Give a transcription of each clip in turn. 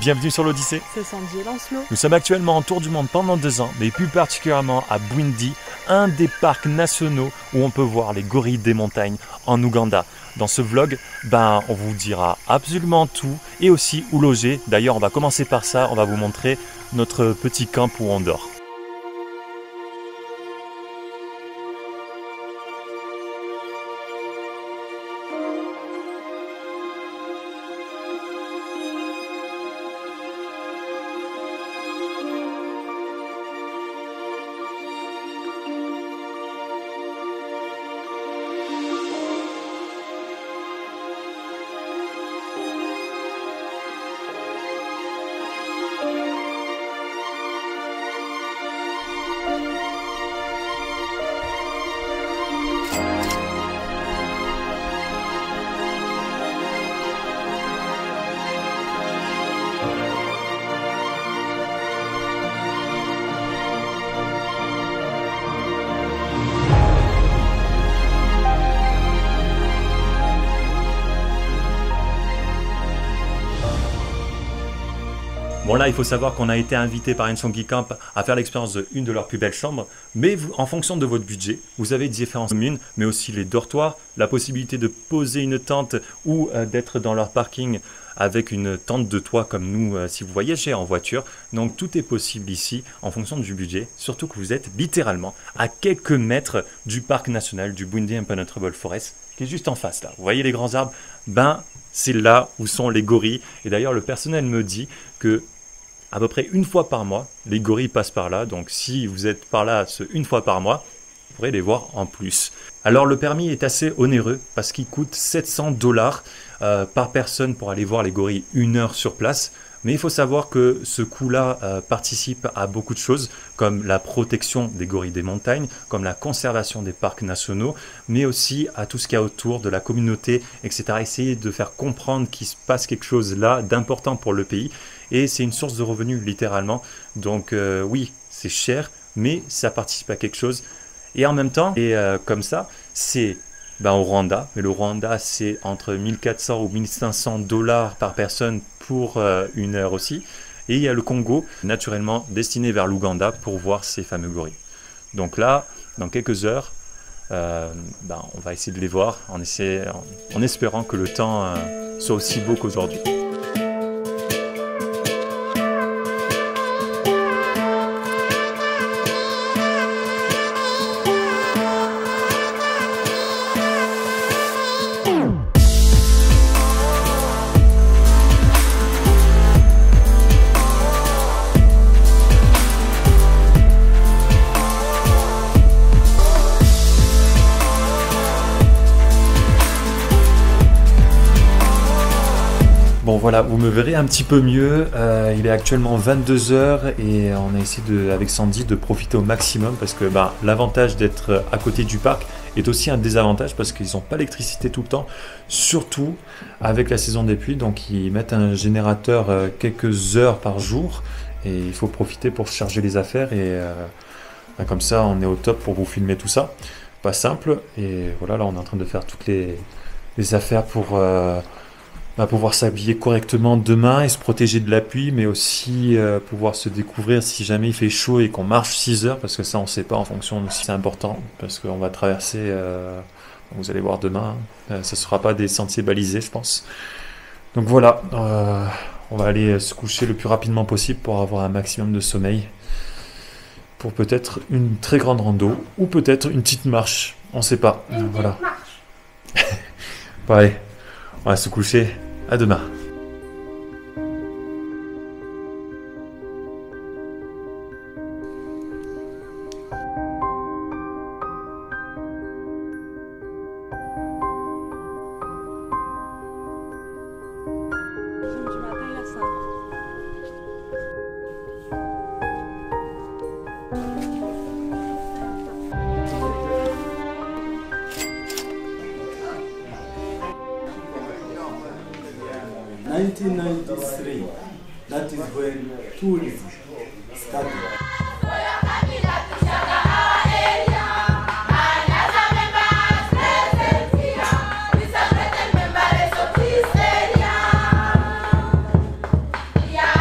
Bienvenue sur l'Odyssée. C'est Sandy et Lancelot. Nous sommes actuellement en tour du monde pendant 2 ans, mais plus particulièrement à Bwindi, un des parcs nationaux où on peut voir les gorilles des montagnes en Ouganda. Dans ce vlog, on vous dira absolument tout et aussi où loger. D'ailleurs, on va commencer par ça, on va vous montrer notre petit camp où on dort. Bon là, il faut savoir qu'on a été invité par Nsongi Camp à faire l'expérience d'une de leurs plus belles chambres, mais en fonction de votre budget, vous avez différentes communes, mais aussi les dortoirs, la possibilité de poser une tente ou d'être dans leur parking avec une tente de toit comme nous si vous voyagez en voiture. Donc tout est possible ici en fonction du budget, surtout que vous êtes littéralement à quelques mètres du parc national du Bwindi Impenetrable Forest, qui est juste en face là. Vous voyez les grands arbres? C'est là où sont les gorilles. Et d'ailleurs, le personnel me dit que à peu près une fois par mois, les gorilles passent par là. Donc si vous êtes par là une fois par mois, vous pourrez les voir en plus. Alors le permis est assez onéreux parce qu'il coûte 700 $ par personne pour aller voir les gorilles 1 heure sur place. Mais il faut savoir que ce coût-là participe à beaucoup de choses, comme la protection des gorilles des montagnes, comme la conservation des parcs nationaux, mais aussi à tout ce qu'il y a autour de la communauté, etc. Essayer de faire comprendre qu'il se passe quelque chose là d'important pour le pays. Et c'est une source de revenus, littéralement. Donc oui, c'est cher, mais ça participe à quelque chose. Et en même temps, comme ça, c'est au Rwanda. Mais le Rwanda, c'est entre 1400 ou 1500 $ par personne pour 1 heure aussi. Et il y a le Congo, naturellement destiné vers l'Ouganda pour voir ces fameux gorilles. Donc là, dans quelques heures, on va essayer de les voir en espérant que le temps soit aussi beau qu'aujourd'hui. Bon voilà, vous me verrez un petit peu mieux, il est actuellement 22 h et on a essayé avec Sandy de profiter au maximum parce que l'avantage d'être à côté du parc est aussi un désavantage parce qu'ils n'ont pas l'électricité tout le temps, surtout avec la saison des pluies, donc ils mettent un générateur quelques heures par jour et il faut profiter pour charger les affaires et comme ça on est au top pour vous filmer tout ça. Pas simple et voilà, là on est en train de faire toutes les affaires pour pouvoir s'habiller correctement demain et se protéger de la pluie, mais aussi pouvoir se découvrir si jamais il fait chaud et qu'on marche 6 heures, parce que ça on ne sait pas en fonction de si c'est important, parce qu'on va traverser, vous allez voir demain, ce ne sera pas des sentiers balisés je pense. Donc voilà, on va aller se coucher le plus rapidement possible pour avoir un maximum de sommeil, pour peut-être une très grande rando, ou peut-être une petite marche, on ne sait pas. Voilà. Bon allez, on va se coucher. À demain. In 1993, that is when tourism started. Yeah.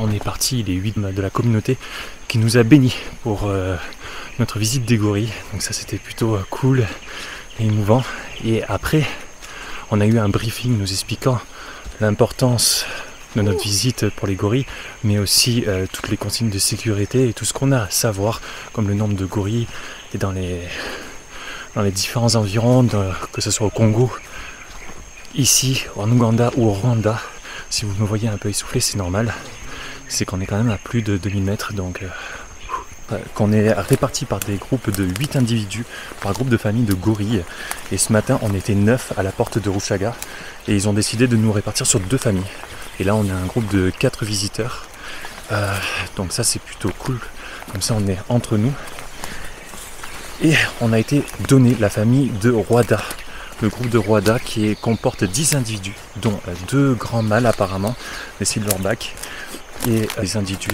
on est parti, les 8 de la communauté qui nous a bénis pour notre visite des gorilles. Donc ça c'était plutôt cool et émouvant. Et après, on a eu un briefing nous expliquant l'importance de notre visite pour les gorilles, mais aussi toutes les consignes de sécurité et tout ce qu'on a à savoir, comme le nombre de gorilles et dans les différents environs, que ce soit au Congo, ici, en Ouganda ou au Rwanda. Si vous me voyez un peu essoufflé, c'est normal. C'est qu'on est quand même à plus de 2000 mètres, donc qu'on est répartis par des groupes de 8 individus, par groupe de famille de gorilles. Et ce matin, on était 9 à la porte de Ruchaga, et ils ont décidé de nous répartir sur 2 familles. Et là, on a un groupe de 4 visiteurs. Donc ça, c'est plutôt cool. Comme ça, on est entre nous. Et on a été donné la famille de Rwanda. Le groupe de Rwanda qui comporte 10 individus, dont 2 grands mâles apparemment, les silverbacks, et les individus.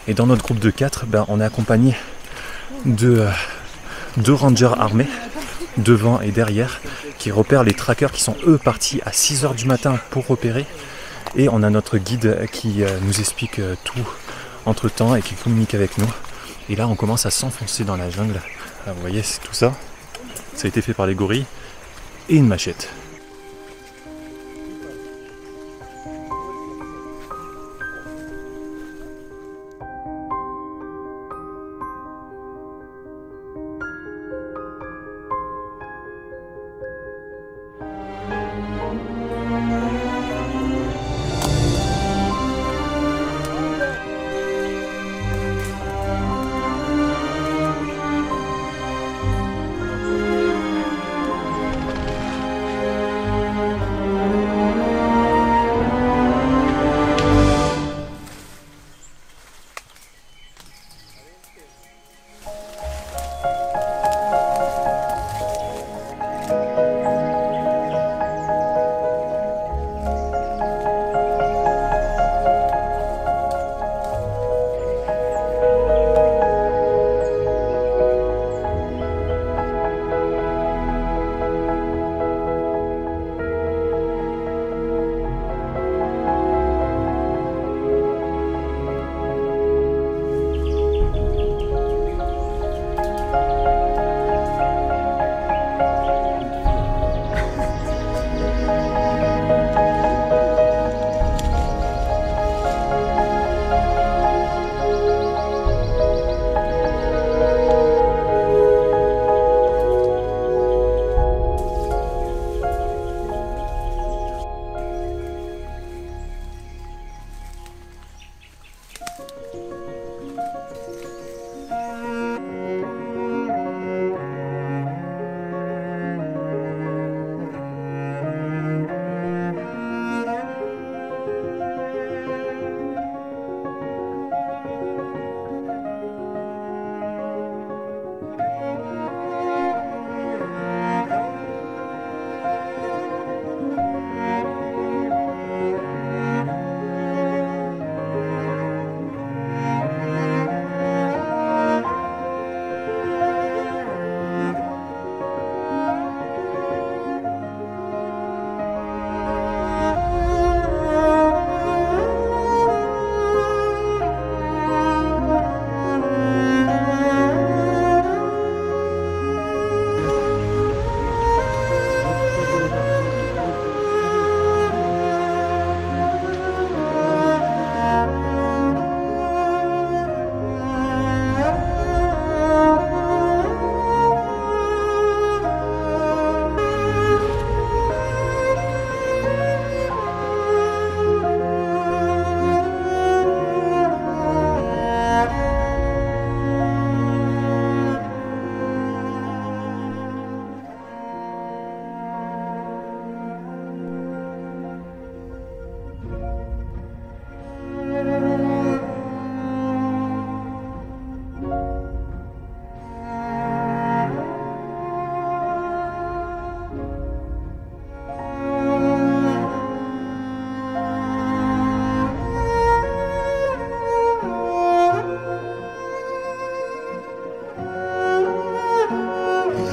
Et dans notre groupe de 4, on est accompagné de 2 rangers armés, devant et derrière, qui repèrent les trackers qui sont eux partis à 6h du matin pour repérer. Et on a notre guide qui nous explique tout entre temps et qui communique avec nous. Et là on commence à s'enfoncer dans la jungle. Là, vous voyez, c'est tout ça. Ça a été fait par les gorilles. Et une machette.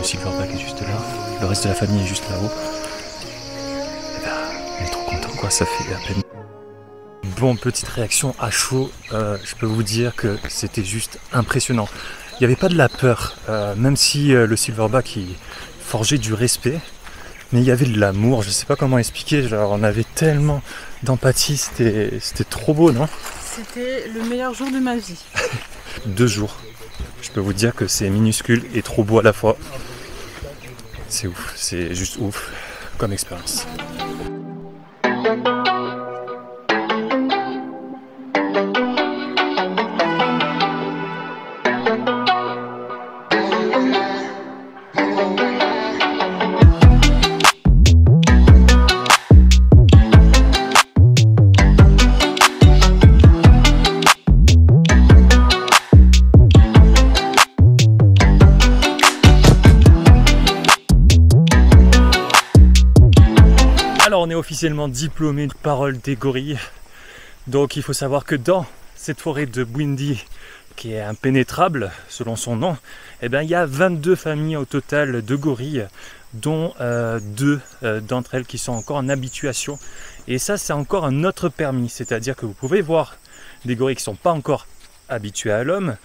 Silverback est juste là, le reste de la famille est juste là-haut. Et ben, on est trop content quoi, ça fait à peine Bon, petite réaction à chaud, je peux vous dire que c'était juste impressionnant. Il n'y avait pas de la peur, même si le silverback il forgeait du respect, mais il y avait de l'amour, je ne sais pas comment expliquer, genre, on avait tellement d'empathie, c'était trop beau, non? C'était le meilleur jour de ma vie. 2 jours, je peux vous dire que c'est minuscule et trop beau à la fois. C'est ouf, c'est juste ouf comme expérience. Alors on est officiellement diplômé de parole des gorilles, donc il faut savoir que dans cette forêt de Bwindi, qui est impénétrable selon son nom, eh bien, il y a 22 familles au total de gorilles, dont 2 d'entre elles qui sont encore en habituation. Et ça c'est encore un autre permis, c'est-à-dire que vous pouvez voir des gorilles qui ne sont pas encore habitués à l'homme,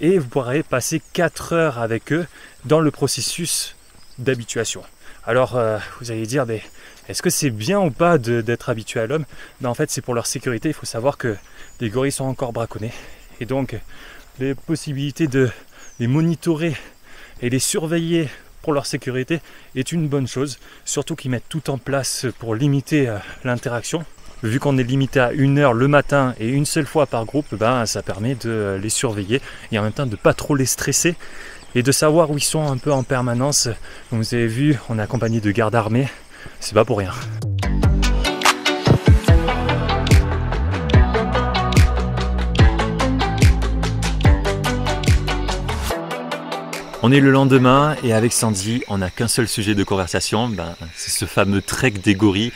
et vous pourrez passer 4 heures avec eux dans le processus d'habituation. Alors vous allez dire, mais est-ce que c'est bien ou pas d'être habitué à l'homme? En fait, c'est pour leur sécurité. Il faut savoir que les gorilles sont encore braconnés. Et donc, les possibilités de les monitorer et les surveiller pour leur sécurité est une bonne chose. Surtout qu'ils mettent tout en place pour limiter l'interaction. Vu qu'on est limité à 1 heure le matin et une seule fois par groupe, ça permet de les surveiller et en même temps de ne pas trop les stresser et de savoir où ils sont un peu en permanence. Comme vous avez vu, on est accompagné de gardes armés. C'est pas pour rien. On est le lendemain et avec Sandy, on n'a qu'un seul sujet de conversation, c'est ce fameux trek des gorilles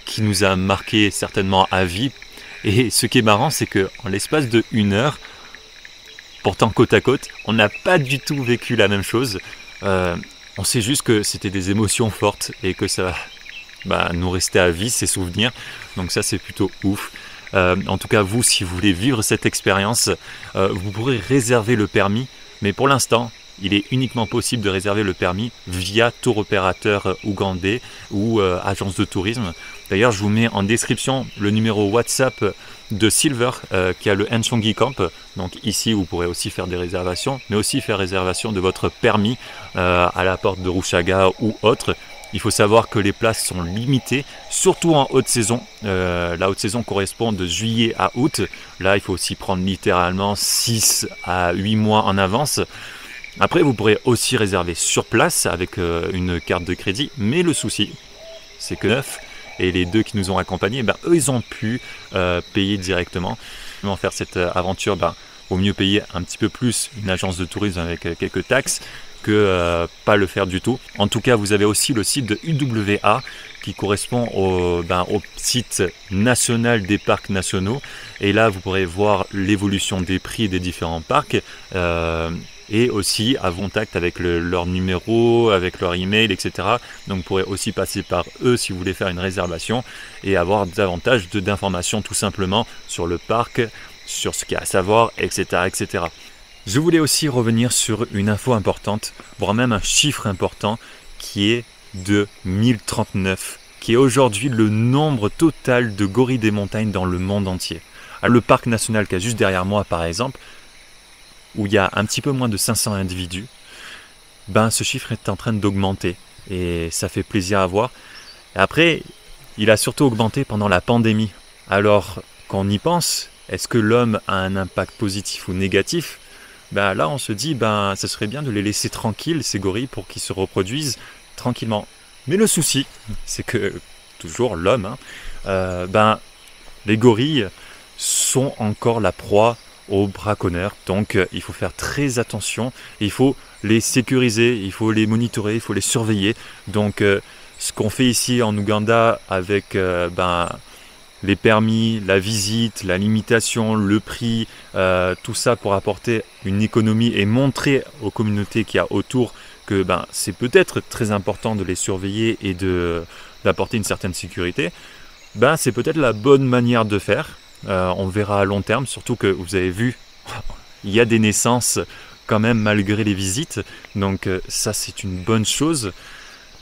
qui nous a marqué certainement à vie. Et ce qui est marrant, c'est qu'en l'espace de 1 heure, pourtant côte à côte, on n'a pas du tout vécu la même chose. On sait juste que c'était des émotions fortes et que ça va nous rester à vie, ces souvenirs. Donc ça, c'est plutôt ouf. En tout cas, vous, si vous voulez vivre cette expérience, vous pourrez réserver le permis. Mais pour l'instant, il est uniquement possible de réserver le permis via tour opérateur ougandais ou agence de tourisme. D'ailleurs, je vous mets en description le numéro WhatsApp de Silver qui a le Ensongi Camp. Donc ici, vous pourrez aussi faire des réservations, mais aussi faire réservation de votre permis à la porte de Rushaga ou autre. Il faut savoir que les places sont limitées, surtout en haute saison. La haute saison correspond de juillet à août. Là, il faut aussi prendre littéralement 6 à 8 mois en avance. Après, vous pourrez aussi réserver sur place avec une carte de crédit. Mais le souci, c'est que 9 et les 2 qui nous ont accompagnés, eux, ils ont pu payer directement. Pour faire cette aventure, vaut mieux payer un petit peu plus une agence de tourisme avec quelques taxes que pas le faire du tout. En tout cas, vous avez aussi le site de UWA qui correspond au site national des parcs nationaux. Et là, vous pourrez voir l'évolution des prix des différents parcs et aussi à contact avec leur numéro, avec leur email, etc. Donc, vous pourrez aussi passer par eux si vous voulez faire une réservation et avoir davantage d'informations tout simplement sur le parc, sur ce qu'il y a à savoir, etc., etc. Je voulais aussi revenir sur une info importante, voire même un chiffre important, qui est de 1039, qui est aujourd'hui le nombre total de gorilles des montagnes dans le monde entier. Le parc national qui est juste derrière moi, par exemple, où il y a un petit peu moins de 500 individus, ce chiffre est en train d'augmenter et ça fait plaisir à voir. Et après, il a surtout augmenté pendant la pandémie. Alors, quand on y pense, est-ce que l'homme a un impact positif ou négatif ? Là, on se dit, ça serait bien de les laisser tranquilles, ces gorilles, pour qu'ils se reproduisent tranquillement. Mais le souci, c'est que, toujours l'homme, les gorilles sont encore la proie aux braconneurs. Donc, il faut faire très attention. Il faut les sécuriser, il faut les monitorer, il faut les surveiller. Donc, ce qu'on fait ici en Ouganda avec les permis, la visite, la limitation, le prix, tout ça pour apporter une économie et montrer aux communautés qu'il y a autour que c'est peut-être très important de les surveiller et d'apporter une certaine sécurité. ben, c'est peut-être la bonne manière de faire. On verra à long terme, surtout que vous avez vu, il y a des naissances quand même malgré les visites, donc ça c'est une bonne chose.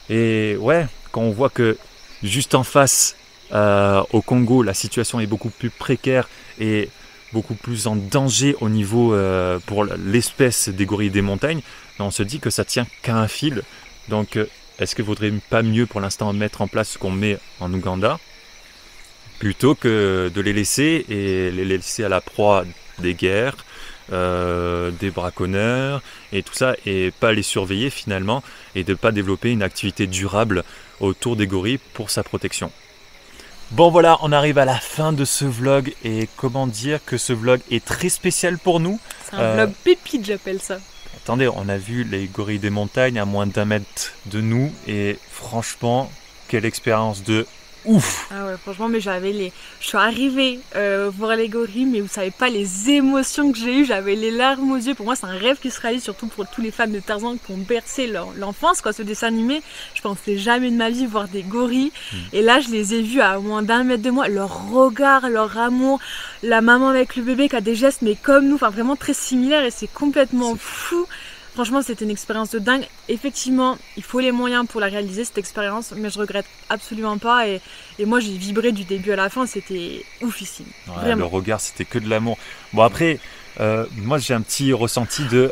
Et ouais, quand on voit que juste en face au Congo, la situation est beaucoup plus précaire et beaucoup plus en danger au niveau pour l'espèce des gorilles des montagnes, on se dit que ça tient qu'à un fil. Donc est-ce qu'il ne vaudrait pas mieux pour l'instant mettre en place ce qu'on met en Ouganda plutôt que de les laisser à la proie des guerres, des braconneurs et tout ça, et pas les surveiller finalement et de ne pas développer une activité durable autour des gorilles pour sa protection. Bon voilà, on arrive à la fin de ce vlog et comment dire que ce vlog est très spécial pour nous. C'est un vlog pépite, j'appelle ça. Attendez, on a vu les gorilles des montagnes à moins d'1 mètre de nous et franchement, quelle expérience de ouf! Ah ouais, franchement, mais je suis arrivée voir les gorilles, mais vous savez pas les émotions que j'ai eues, j'avais les larmes aux yeux. Pour moi, c'est un rêve qui se réalise, surtout pour tous les fans de Tarzan qui ont bercé l'enfance, quoi, ce dessin animé. Je pensais jamais de ma vie voir des gorilles. Et là, je les ai vus à moins d'1 mètre de moi, leur regard, leur amour, la maman avec le bébé qui a des gestes, mais comme nous, enfin vraiment très similaires, et c'est complètement fou. Franchement, c'était une expérience de dingue. Effectivement, il faut les moyens pour la réaliser, cette expérience, mais je regrette absolument pas. Et moi, j'ai vibré du début à la fin, c'était oufissime. Ouais, le regard, c'était que de l'amour. Bon, après, moi, j'ai un petit ressenti de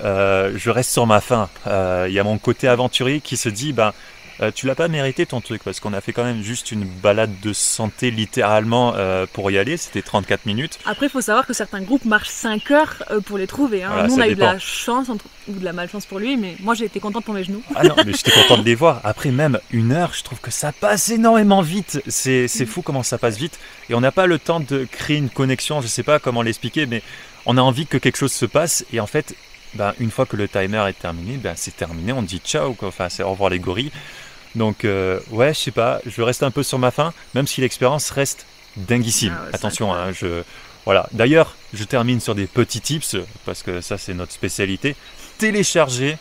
je reste sur ma faim. Il y a mon côté aventurier qui se dit, tu l'as pas mérité ton truc, parce qu'on a fait quand même juste une balade de santé littéralement pour y aller, c'était 34 minutes. Après, il faut savoir que certains groupes marchent 5 heures pour les trouver. Hein. Voilà, nous, on a eu de dépend. la chance, ou de la malchance pour lui, mais moi, j'ai été contente pour mes genoux. Ah non, mais j'étais content de les voir. Après, même 1 heure, je trouve que ça passe énormément vite. C'est fou comment ça passe vite. Et on n'a pas le temps de créer une connexion, je sais pas comment l'expliquer, mais on a envie que quelque chose se passe. Et en fait, une fois que le timer est terminé, c'est terminé, on dit ciao, quoi. Enfin, c'est au revoir les gorilles. Donc ouais, je sais pas, je reste un peu sur ma faim, même si l'expérience reste dinguissime. Ah ouais, attention, hein, voilà. D'ailleurs, je termine sur des petits tips, parce que ça c'est notre spécialité. Téléchargez,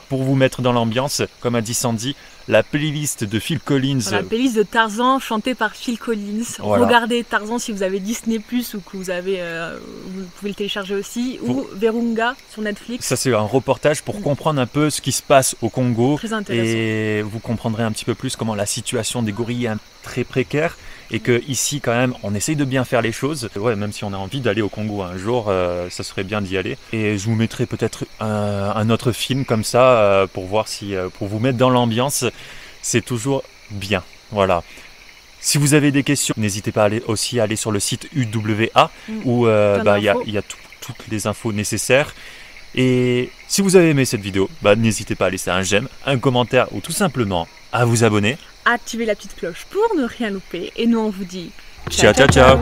pour vous mettre dans l'ambiance, comme a dit Sandy, la playlist de Phil Collins. La playlist de Tarzan chantée par Phil Collins. Voilà. Regardez Tarzan si vous avez Disney+, ou que vous avez, vous pouvez le télécharger aussi, ou Virunga sur Netflix. Ça c'est un reportage pour comprendre un peu ce qui se passe au Congo. Très intéressant. Et vous comprendrez un petit peu plus comment la situation des gorilles est très précaire. Et que ici quand même on essaye de bien faire les choses. Ouais, même si on a envie d'aller au Congo un jour, ça serait bien d'y aller. Et je vous mettrai peut-être un autre film comme ça pour voir si, pour vous mettre dans l'ambiance. C'est toujours bien. Voilà. Si vous avez des questions, n'hésitez pas à aller sur le site UWA où il y a toutes les infos nécessaires. Et si vous avez aimé cette vidéo, n'hésitez pas à laisser un j'aime, un commentaire ou tout simplement à vous abonner. Activez la petite cloche pour ne rien louper. Et nous, on vous dit Ciao, ciao, ciao.